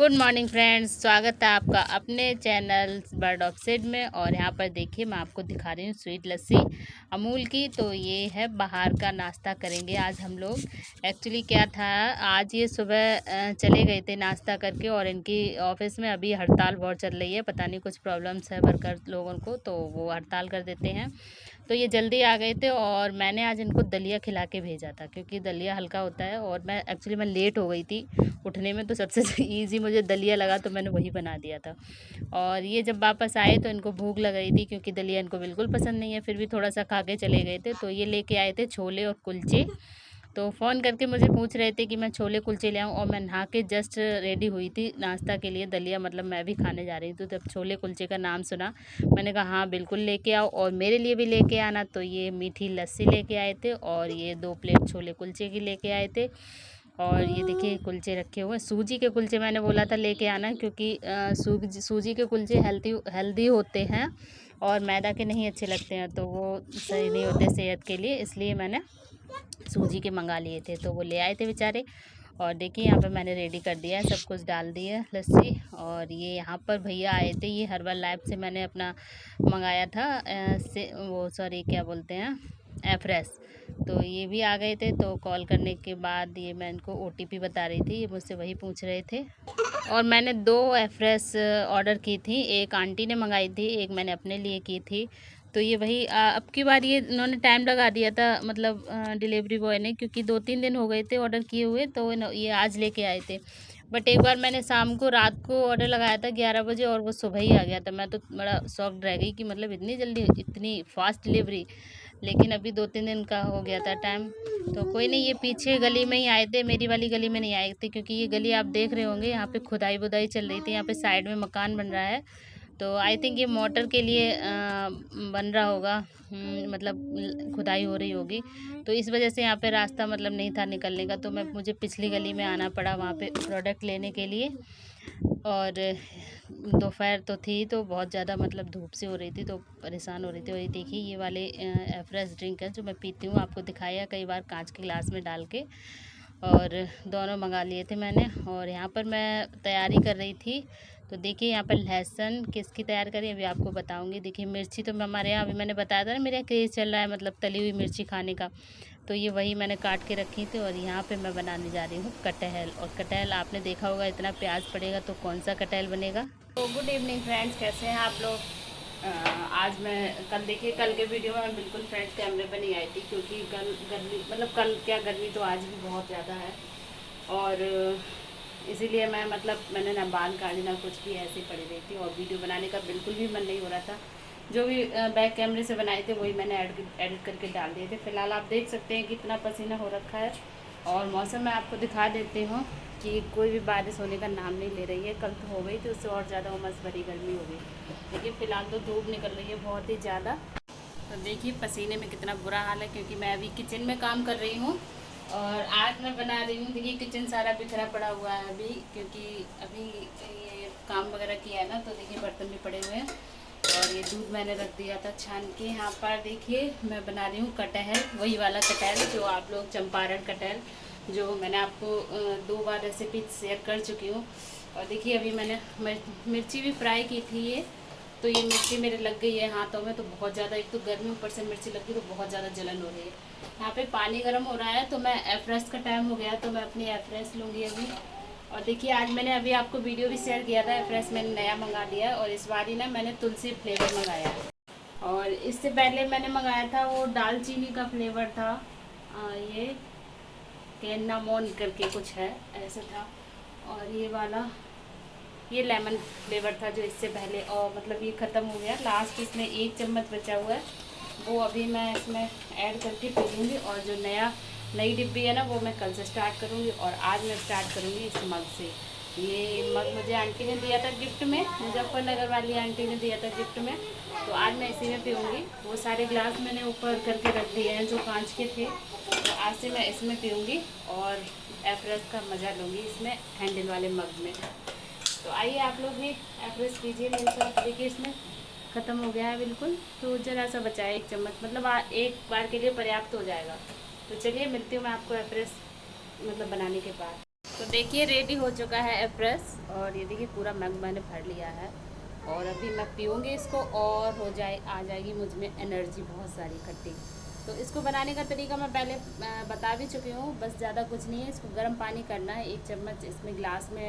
Good morning friends, स्वागत है आपका अपने चैनल बर्ड ऑफ सेड में। और यहाँ पर देखिए मैं आपको दिखा रही हूँ स्वीट लस्सी अमूल की। तो ये है बाहर का नाश्ता करेंगे आज हम लोग। एक्चुअली क्या था, आज ये सुबह चले गए थे नाश्ता करके, और इनकी ऑफिस में अभी हड़ताल बहुत चल रही है। पता नहीं कुछ प्रॉब्लम्स है वर्कर लोगों को, तो वो हड़ताल कर देते हैं। तो ये जल्दी आ गए थे और मैंने आज इनको दलिया खिला के भेजा था, क्योंकि दलिया हल्का होता है। और मैं लेट हो गई थी उठने में, तो सबसे ईज़ी मुझे दलिया लगा, तो मैंने वही बना दिया था। और ये जब वापस आए तो इनको भूख लग रही थी, क्योंकि दलिया इनको बिल्कुल पसंद नहीं है। फिर भी थोड़ा सा खा के चले गए थे। तो ये लेके आए थे छोले और कुलचे। तो फ़ोन करके मुझे पूछ रहे थे कि मैं छोले कुलचे ले आऊँ, और मैं नहा के जस्ट रेडी हुई थी नाश्ता के लिए। दलिया मतलब मैं भी खाने जा रही थी। तो जब छोले कुलचे का नाम सुना, मैंने कहा हाँ बिल्कुल लेके आओ, और मेरे लिए भी लेके आना। तो ये मीठी लस्सी लेके आए थे, और ये 2 प्लेट छोले कुलचे की लेके आए थे। और ये देखिए कुलचे रखे हुए, सूजी के कुलचे मैंने बोला था लेके आना, क्योंकि सूजी के कुलचे हेल्दी होते हैं, और मैदा के नहीं अच्छे लगते हैं, तो वो सही नहीं होते सेहत के लिए। इसलिए मैंने सूजी के मंगा लिए थे, तो वो ले आए थे बेचारे। और देखिए यहाँ पर मैंने रेडी कर दिया है, सब कुछ डाल दिया लस्सी। और ये यहाँ पर भैया आए थे, ये हर्बल लाइफ से मैंने अपना मंगाया था वो सॉरी क्या बोलते हैं, एफ्रेश। तो ये भी आ गए थे। तो कॉल करने के बाद ये मैं इनको ओटीपी बता रही थी, ये मुझसे वही पूछ रहे थे। और मैंने 2 एफ्रेश ऑर्डर की थी, एक आंटी ने मंगाई थी, एक मैंने अपने लिए की थी। तो ये वही अब की बार ये इन्होंने टाइम लगा दिया था, मतलब डिलीवरी बॉय ने, क्योंकि 2-3 दिन हो गए थे ऑर्डर किए हुए, तो ये आज लेके आए थे। बट एक बार मैंने शाम को रात को ऑर्डर लगाया था 11 बजे, और वो सुबह ही आ गया था। मैं तो बड़ा शॉक्ड रह गई कि मतलब इतनी जल्दी, इतनी फास्ट डिलीवरी। लेकिन अभी 2-3 दिन का हो गया था टाइम। तो कोई नहीं, ये पीछे गली में ही आए थे, मेरी वाली गली में नहीं आए थे, क्योंकि ये गली आप देख रहे होंगे, यहाँ पे खुदाई बुदाई चल रही थी। यहाँ पे साइड में मकान बन रहा है, तो आई थिंक ये मोटर के लिए बन रहा होगा। मतलब खुदाई हो रही होगी, तो इस वजह से यहाँ पे रास्ता मतलब नहीं था निकलने का। तो मुझे पिछली गली में आना पड़ा वहाँ पे प्रोडक्ट लेने के लिए। और दोपहर तो थी, तो बहुत ज़्यादा मतलब धूप से हो रही थी, तो परेशान हो रही थी। और ये देखिए ये वाले एवरेस्ट ड्रिंक है जो मैं पीती हूँ, आपको दिखाया कई बार कांच के गिलास में डाल के। और दोनों मंगा लिए थे मैंने। और यहाँ पर मैं तैयारी कर रही थी, तो देखिए यहाँ पर लहसुन किसकी तैयार करी अभी आपको बताऊंगी। देखिए मिर्ची तो हमारे यहाँ, अभी मैंने बताया था ना मेरा क्रेज़ चल रहा है मतलब तली हुई मिर्ची खाने का, तो ये वही मैंने काट के रखी थी। और यहाँ पे मैं बनाने जा रही हूँ कटहल। और कटहल आपने देखा होगा इतना प्याज पड़ेगा, तो कौन सा कटहल बनेगा। तो गुड इवनिंग फ्रेंड्स, कैसे हैं आप लोग। आज मैं देखिए कल के वीडियो में मैं बिल्कुल फ्रंट कैमरे पर नहीं आई थी, क्योंकि कल गर्मी, मतलब कल क्या गर्मी तो आज भी बहुत ज़्यादा है। और इसीलिए मैंने ना बाल काटे ना कुछ भी, ऐसे पड़ी रही थी, और वीडियो बनाने का बिल्कुल भी मन नहीं हो रहा था। जो भी बैक कैमरे से बनाए थे वही मैंने एडिट करके डाल दिए थे। फिलहाल आप देख सकते हैं कि इतना पसीना हो रखा है। और मौसम मैं आपको दिखा देती हूँ कि कोई भी बारिश होने का नाम नहीं ले रही है। कल तो हो गई थी, उससे और ज़्यादा उमस भरी गर्मी हो गई, लेकिन फ़िलहाल तो धूप निकल रही है बहुत ही ज़्यादा। तो देखिए पसीने में कितना बुरा हाल है, क्योंकि मैं अभी किचन में काम कर रही हूँ, और आज मैं बना रही हूँ। देखिए किचन सारा बिखरा पड़ा हुआ है अभी, क्योंकि अभी ये काम वगैरह किया है ना, तो देखिए बर्तन भी पड़े हुए हैं। और ये दूध मैंने रख दिया था छान के। यहाँ पर देखिए मैं बना रही हूँ कटहल, वही वाला कटहल जो आप लोग, चंपारण कटहल, जो मैंने आपको 2 बार रेसिपी शेयर कर चुकी हूँ। और देखिए अभी मैंने मिर्ची भी फ्राई की थी ये, तो ये मिर्ची मेरे लग गई है हाथों में, तो बहुत ज़्यादा, एक तो गर्मी ऊपर से मिर्ची लग गई, तो बहुत ज़्यादा जलन हो रही है। यहाँ पे पानी गर्म हो रहा है, तो मैं एफ्रेश का टाइम हो गया, तो मैं अपनी एफ्रेश लूँगी अभी। और देखिए आज मैंने अभी आपको वीडियो भी शेयर किया था, एफ्रेश मैंने नया मंगा लिया, और इस बार ही ना मैंने तुलसी फ्लेवर मंगाया है। और इससे पहले मैंने मंगाया था वो दालचीनी का फ्लेवर था, ये कैनामोन करके कुछ है ऐसा था। और ये वाला ये लेमन फ्लेवर था जो इससे पहले, और मतलब ये ख़त्म हो गया। लास्ट इसमें 1 चम्मच बचा हुआ है, वो अभी मैं इसमें ऐड करके पी लूँगी। और जो नई डिब्बी है ना, वो मैं कल से स्टार्ट करूँगी, और आज मैं स्टार्ट करूँगी इस मग से। ये मग मुझे आंटी ने दिया था गिफ्ट में, मुजफ्फरनगर वाली आंटी ने दिया था गिफ्ट में, तो आज मैं इसी में पीऊँगी। वो सारे ग्लास मैंने ऊपर करके रख दिए हैं जो कांच के थे, तो आज से मैं इसमें पीऊँगी, और एवरेस्ट का मज़ा लूँगी इसमें हैंडल वाले मग में। तो आइए आप लोग भी एवरेस्ट पीजिए मेरे साथ। देखिए इसमें ख़त्म हो गया है बिल्कुल, तो ज़रा सा बचा है 1 चम्मच, मतलब एक बार के लिए पर्याप्त हो जाएगा। तो चलिए मिलती हूँ मैं आपको एवरेस्ट मतलब बनाने के बाद। तो देखिए रेडी हो चुका है एप्रेस, और ये देखिए पूरा मग मैंने भर लिया है। और अभी मैं पीऊँगी इसको और आ जाएगी मुझ में एनर्जी बहुत सारी इकट्ठी। तो इसको बनाने का तरीका मैं पहले बता भी चुकी हूँ, बस ज़्यादा कुछ नहीं है। इसको गर्म पानी करना है, 1 चम्मच इसमें ग्लास में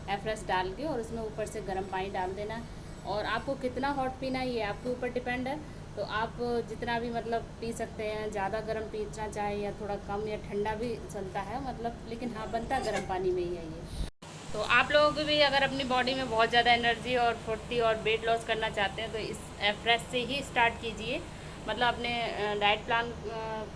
एप्रेस डाल के, और उसमें ऊपर से गर्म पानी डाल देना। और आपको कितना हॉट पीना है ये आपके ऊपर डिपेंड है। तो आप जितना भी मतलब पी सकते हैं, ज़्यादा गर्म पीना चाहे या थोड़ा कम या ठंडा भी चलता है मतलब, लेकिन हाँ बनता गर्म पानी में ही है ये। तो आप लोगों को भी अगर अपनी बॉडी में बहुत ज़्यादा एनर्जी और फुर्ती और वेट लॉस करना चाहते हैं तो इस एफ्रेश से ही स्टार्ट कीजिए। मतलब अपने डाइट प्लान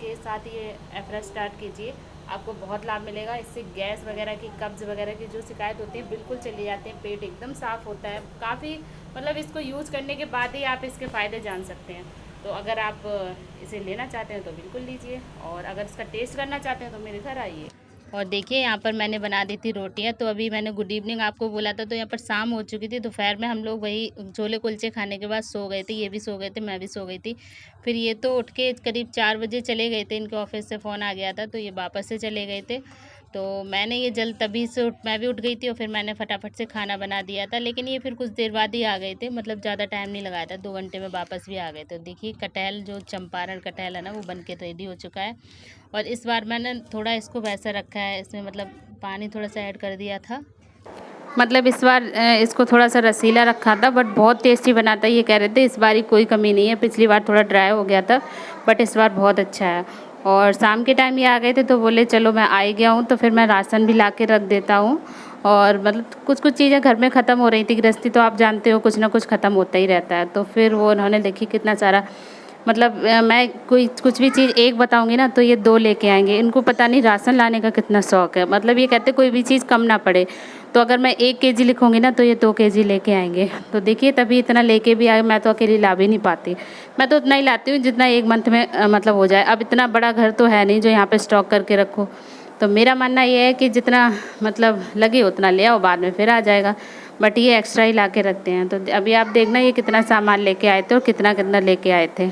के साथ ये एफ्रेश स्टार्ट कीजिए, आपको बहुत लाभ मिलेगा। इससे गैस वगैरह की, कब्ज़ वगैरह की जो शिकायत होती है बिल्कुल चली जाती है, पेट एकदम साफ़ होता है काफ़ी। मतलब इसको यूज़ करने के बाद ही आप इसके फ़ायदे जान सकते हैं। तो अगर आप इसे लेना चाहते हैं तो बिल्कुल लीजिए, और अगर इसका टेस्ट करना चाहते हैं तो मेरे घर आइए। और देखिए यहाँ पर मैंने बना दी थी रोटियाँ। तो अभी मैंने गुड इवनिंग आपको बोला था, तो यहाँ पर शाम हो चुकी थी। दोपहर में हम लोग वही छोले कुलचे खाने के बाद सो गए थे, ये भी सो गए थे, मैं भी सो गई थी। फिर ये तो उठ के करीब 4 बजे चले गए थे, इनके ऑफिस से फ़ोन आ गया था तो ये वापस से चले गए थे। तो मैंने ये जल्द तभी से मैं भी उठ गई थी, और फिर मैंने फटाफट से खाना बना दिया था। लेकिन ये फिर कुछ देर बाद ही आ गए थे, मतलब ज़्यादा टाइम नहीं लगाया था, 2 घंटे में वापस भी आ गए थे। तो देखिए कटहल जो चंपारण कटहल है ना, वो बन के रेडी हो चुका है। और इस बार मैंने थोड़ा इसको वैसा रखा है, इसमें मतलब पानी थोड़ा सा ऐड कर दिया था। मतलब इस बार इसको थोड़ा सा रसीला रखा था, बट बहुत टेस्टी बना था। ये कह रहे थे इस बार ही कोई कमी नहीं है, पिछली बार थोड़ा ड्राई हो गया था, बट इस बार बहुत अच्छा है। और शाम के टाइम ये आ गए थे तो बोले चलो मैं आ ही गया हूँ तो फिर मैं राशन भी ला के रख देता हूँ। और मतलब कुछ कुछ चीज़ें घर में ख़त्म हो रही थी, गृहस्थी तो आप जानते हो कुछ ना कुछ ख़त्म होता ही रहता है। तो फिर वो उन्होंने देखी कितना सारा, मतलब मैं कोई कुछ भी चीज़ एक बताऊंगी ना तो ये 2 लेके आएंगे। इनको पता नहीं राशन लाने का कितना शौक है, मतलब ये कहते कोई भी चीज़ कम ना पड़े। तो अगर मैं 1 केजी लिखूंगी ना तो ये 2 केजी लेके आएंगे। तो देखिए तभी इतना लेके भी आए, मैं तो अकेली ला भी नहीं पाती। मैं तो उतना ही लाती हूँ जितना 1 मंथ में मतलब हो जाए। अब इतना बड़ा घर तो है नहीं जो यहाँ पे स्टॉक करके रखो। तो मेरा मानना ये है कि जितना मतलब लगे उतना ले आओ, बाद में फिर आ जाएगा। बट ये एक्स्ट्रा ही ला के रखते हैं। तो अभी आप देखना ये कितना सामान लेके आए थे और कितना कितना लेके आए थे,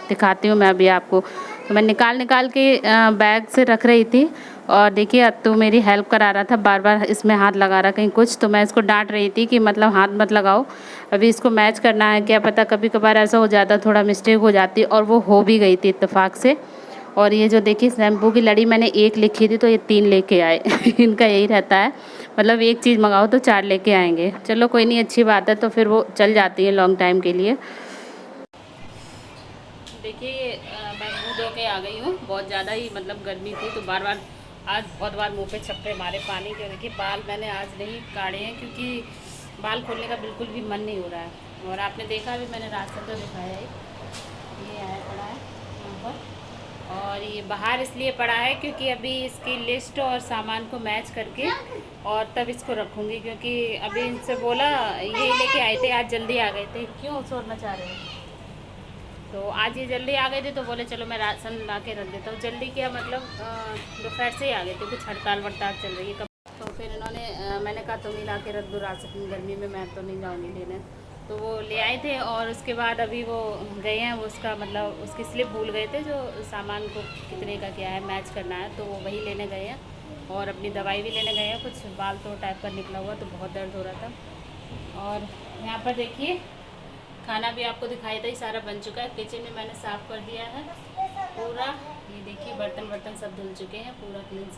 दिखाती हूँ मैं अभी आपको। तो मैं निकाल निकाल के बैग से रख रही थी, और देखिए अत्तू मेरी हेल्प करा रहा था, बार बार इसमें हाथ लगा रहा कहीं कुछ। तो मैं इसको डांट रही थी कि मतलब हाथ मत लगाओ, अभी इसको मैच करना है, क्या पता कभी कभार ऐसा हो जाता, थोड़ा मिस्टेक हो जाती। और वो हो भी गई थी इत्तेफाक से। और ये जो देखिए शैम्पू की लड़ी मैंने 1 लिखी थी तो ये 3 लेके आए इनका यही रहता है, मतलब एक चीज़ मंगाओ तो 4 लेके आएंगे। चलो कोई नहीं, अच्छी बात है, तो फिर वो चल जाती है लॉन्ग टाइम के लिए। देखिए मैं मुँह धो के आ गई हूँ, बहुत ज़्यादा ही मतलब गर्मी थी तो बार बार आज बहुत बार मुँह पे छप्पे मारे पानी के। देखिए बाल मैंने आज नहीं काढ़े हैं क्योंकि बाल खोलने का बिल्कुल भी मन नहीं हो रहा है। और आपने देखा भी, मैंने रास्ते तो दिखाया ही, ये आया पड़ा है यहाँ पर। और ये बाहर इसलिए पड़ा है क्योंकि अभी इसकी लिस्ट और सामान को मैच करके और तब इसको रखूँगी, क्योंकि अभी इनसे बोला ये लेके आए थे, आज जल्दी आ गए थे। क्यों शोर मचा रहे हैं? तो आज ये जल्दी आ गए थे तो बोले चलो मैं राशन ला के रख देता हूँ। जल्दी क्या मतलब दोपहर से ही आ गए थे, कुछ हड़ताल वड़ताल चल रही है कब। तो फिर इन्होंने मैंने कहा तुम ही ला के रख दो राशन, गर्मी में मैं तो नहीं जाऊँगी लेने। तो वो ले आए थे, और उसके बाद अभी वो गए हैं, वो उसका मतलब उसकी स्लिप भूल गए थे जो सामान को कितने का क्या है मैच करना है, तो वो वही लेने गए हैं। और अपनी दवाई भी लेने गए हैं, कुछ बाल तो टाइप का निकला हुआ तो बहुत दर्द हो रहा था। और यहाँ पर देखिए खाना भी आपको दिखाई था, ही सारा बन चुका है। किचन में मैंने साफ़ कर दिया है पूरा, ये देखिए बर्तन वर्तन सब धुल चुके हैं, पूरा क्लीन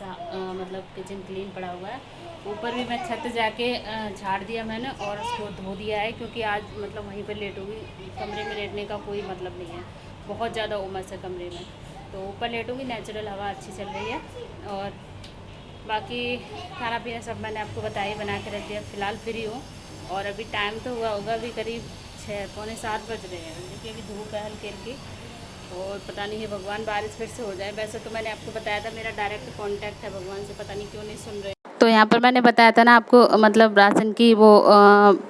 मतलब किचन क्लीन पड़ा हुआ है। ऊपर भी मैं छत जाके झाड़ दिया मैंने और उसको धो दिया है, क्योंकि आज मतलब वहीं पर लेटूँगी, कमरे में लेटने का कोई मतलब नहीं है, बहुत ज़्यादा उमस है कमरे में। तो ऊपर लेटूँगी, नेचुरल हवा अच्छी चल रही है। और बाकी खाना पीना सब मैंने आपको बताया, बना के रख दिया। फ़िलहाल फ्री हूँ, और अभी टाइम तो हुआ होगा अभी करीब 6 पौने 7 बज रहे हैं। देखिए अभी धूप है हल्की हल्की, और पता नहीं है भगवान बारिश फिर से हो जाए। वैसे तो मैंने आपको बताया था मेरा डायरेक्ट कांटेक्ट है भगवान से, पता नहीं क्यों नहीं सुन रहे। तो यहाँ पर मैंने बताया था ना आपको, मतलब राशन की वो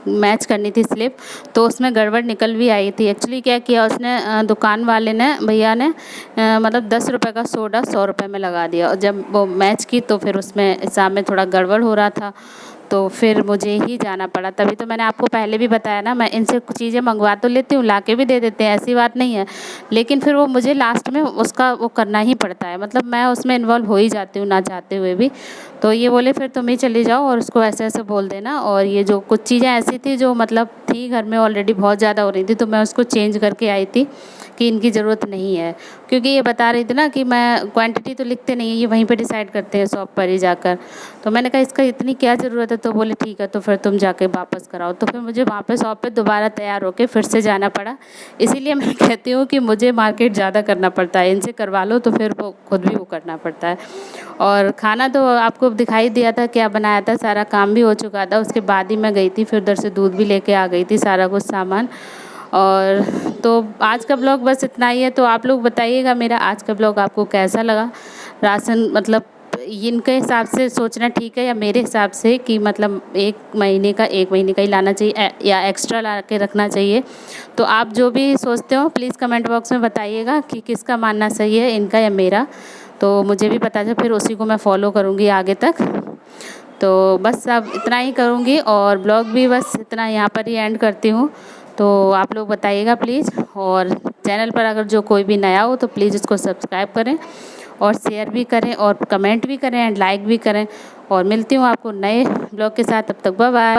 मैच करनी थी स्लिप, तो उसमें गड़बड़ निकल भी आई थी। एक्चुअली क्या किया उसने, दुकान वाले ने, भैया ने मतलब 10 रुपये का सोडा 100 रुपये में लगा दिया, और जब वो मैच की तो फिर उसमें हिसाब में थोड़ा गड़बड़ हो रहा था। तो फिर मुझे ही जाना पड़ा। तभी तो मैंने आपको पहले भी बताया ना, मैं इनसे कुछ चीज़ें मंगवा तो लेती हूँ, ला के भी दे देते हैं, ऐसी बात नहीं है, लेकिन फिर वो मुझे लास्ट में उसका वो करना ही पड़ता है, मतलब मैं उसमें इन्वॉल्व हो ही जाती हूँ ना चाहते हुए भी। तो ये बोले फिर तुम ही चली जाओ और उसको ऐसे ऐसे बोल देना। और ये जो कुछ चीज़ें ऐसी थी जो मतलब थी घर में ऑलरेडी बहुत ज़्यादा हो रही थी, तो मैं उसको चेंज करके आई थी कि इनकी ज़रूरत नहीं है, क्योंकि ये बता रही थी ना कि मैं क्वांटिटी तो लिखते नहीं है, ये वहीं पे डिसाइड करते हैं शॉप पर ही जाकर। तो मैंने कहा इसका इतनी क्या ज़रूरत है, तो बोले ठीक है तो फिर तुम जाके वापस कराओ। तो फिर मुझे वहाँ पे शॉप पे दोबारा तैयार होके फिर से जाना पड़ा। इसीलिए मैं कहती हूँ कि मुझे मार्केट ज़्यादा करना पड़ता है, इनसे करवा लो तो फिर वो खुद भी वो करना पड़ता है। और खाना तो आपको दिखाई दिया था क्या बनाया था, सारा काम भी हो चुका था, उसके बाद ही मैं गई थी, फिर उधर से दूध भी लेके आ गई थी, सारा कुछ सामान। और तो आज का ब्लॉग बस इतना ही है। तो आप लोग बताइएगा मेरा आज का ब्लॉग आपको कैसा लगा। राशन मतलब इनके हिसाब से सोचना ठीक है या मेरे हिसाब से कि मतलब एक महीने का ही लाना चाहिए या एक्स्ट्रा ला के रखना चाहिए। तो आप जो भी सोचते हो प्लीज़ कमेंट बॉक्स में बताइएगा कि किसका मानना सही है, इनका या मेरा। तो मुझे भी पता चले, फिर उसी को मैं फॉलो करूँगी आगे तक। तो बस अब इतना ही करूँगी और ब्लॉग भी बस इतना यहाँ पर ही एंड करती हूँ। तो आप लोग बताइएगा प्लीज़, और चैनल पर अगर जो कोई भी नया हो तो प्लीज़ उसको सब्सक्राइब करें और शेयर भी करें और कमेंट भी करें एंड लाइक भी करें। और मिलती हूँ आपको नए ब्लॉग के साथ, तब तक बाय बाय।